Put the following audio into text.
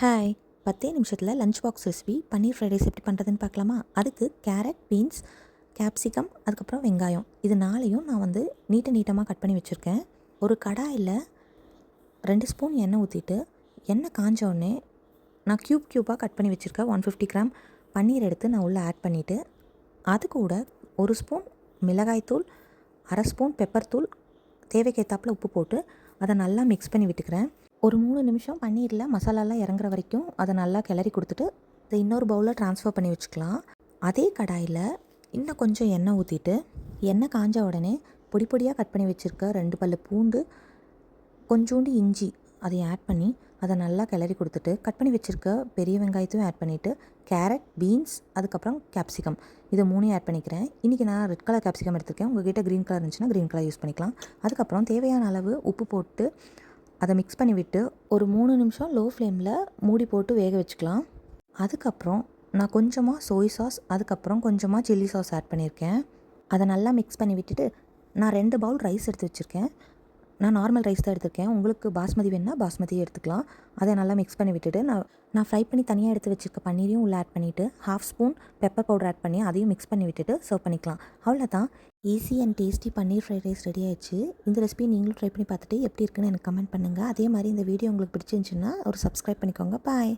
Hi 10 நிமிஷத்தில் lunch box recipe பன்னீர் fried rice எப்படி பண்ணுறதுன்னு பார்க்கலாமா? அதுக்கு கேரட், பீன்ஸ், கேப்சிகம், அதுக்கப்புறம் வெங்காயம் இது நாளையும் நான் நீட்டமாக கட் பண்ணி வச்சுருக்கேன். ஒரு கடாயில் 2 ஸ்பூன் எண்ணெய் ஊற்றிட்டு எண்ணெய் காஞ்ச உடனே நான் க்யூபாக கட் பண்ணி வச்சுருக்கேன் 150 கிராம் பன்னீர் எடுத்து நான் உள்ளே ஆட் பண்ணிவிட்டு அது கூட 1 ஸ்பூன் மிளகாய்த்தூள், 1/2 ஸ்பூன் பெப்பர் தூள், தேவைக்கேற்றாப்புல உப்பு போட்டு அதை நல்லா மிக்ஸ் பண்ணி விட்டுக்கிறேன். ஒரு 3 நிமிஷம் பன்னீரில் மசாலாலாம் இறங்குற வரைக்கும் அதை நல்லா கிளறி கொடுத்துட்டு இதை இன்னொரு பவுலில் ட்ரான்ஸ்ஃபர் பண்ணி வச்சுக்கலாம். அதே கடாயில் இன்னும் கொஞ்சம் எண்ணெய் ஊற்றிட்டு எண்ணெய் காஞ்ச உடனே பொடி பொடியாக கட் பண்ணி வச்சுருக்க 2 பல்லு பூண்டு, கொஞ்சோண்டு இஞ்சி அதையும் ஆட் பண்ணி அதை நல்லா கிளறி கொடுத்துட்டு கட் பண்ணி வச்சுருக்க பெரிய வெங்காயத்தையும் ஆட் பண்ணிவிட்டு கேரட், பீன்ஸ், அதுக்கப்புறம் கேப்சிகம் இதை 3 ஆட் பண்ணிக்கிறேன். இன்றைக்கி நான் ரெட் கலர் கேப்சிகம் எடுத்துருக்கேன். உங்கள்கிட்ட க்ரீன் கலர் இருந்துச்சுன்னா க்ரீன் கலர் யூஸ் பண்ணிக்கலாம். அதுக்கப்புறம் தேவையான அளவு உப்பு போட்டு அதை மிக்ஸ் பண்ணி விட்டு ஒரு 3 நிமிஷம் லோ ஃப்ளேமில் மூடி போட்டு வேக வச்சுக்கலாம். அதுக்கப்புறம் நான் கொஞ்சமாக சோய் சாஸ், அதுக்கப்புறம் கொஞ்சமாக சில்லி சாஸ் ஆட் பண்ணியிருக்கேன். அதை நல்லா மிக்ஸ் பண்ணி விட்டுட்டு நான் 2 பவுல் ரைஸ் எடுத்து வச்சுருக்கேன். நான் நார்மல் ரைஸ் தான் எடுத்துருக்கேன். உங்களுக்கு பாஸ்மதி வேணுன்னா பாஸ்மதியே எடுத்துக்கலாம். அதை நல்லா மிக்ஸ் பண்ணி விட்டுட்டு நான் ஃப்ரை பண்ணி தனியாக எடுத்து வச்சுருக்க பன்னீரையும் உள்ளே ஆட் பண்ணிவிட்டு 1/2 ஸ்பூன் பெப்பர் பவுடர் ஆட் பண்ணி அதையும் மிக்ஸ் பண்ணி விட்டுட்டு சர்வ் பண்ணிக்கலாம். அவ்வளோதான், easy and tasty paneer fried rice ready ஆயிடுச்சு. இந்த ரெசிபி நீங்களும் ட்ரை பண்ணி பார்த்துட்டு எப்படி இருக்குன்னு எனக்கு கமெண்ட் பண்ணுங்கள். அதே மாதிரி இந்த வீடியோ உங்களுக்கு பிடிச்சிருந்துச்சுன்னா ஒரு சப்ஸ்கிரைப் பண்ணிக்கோங்க. பாய்.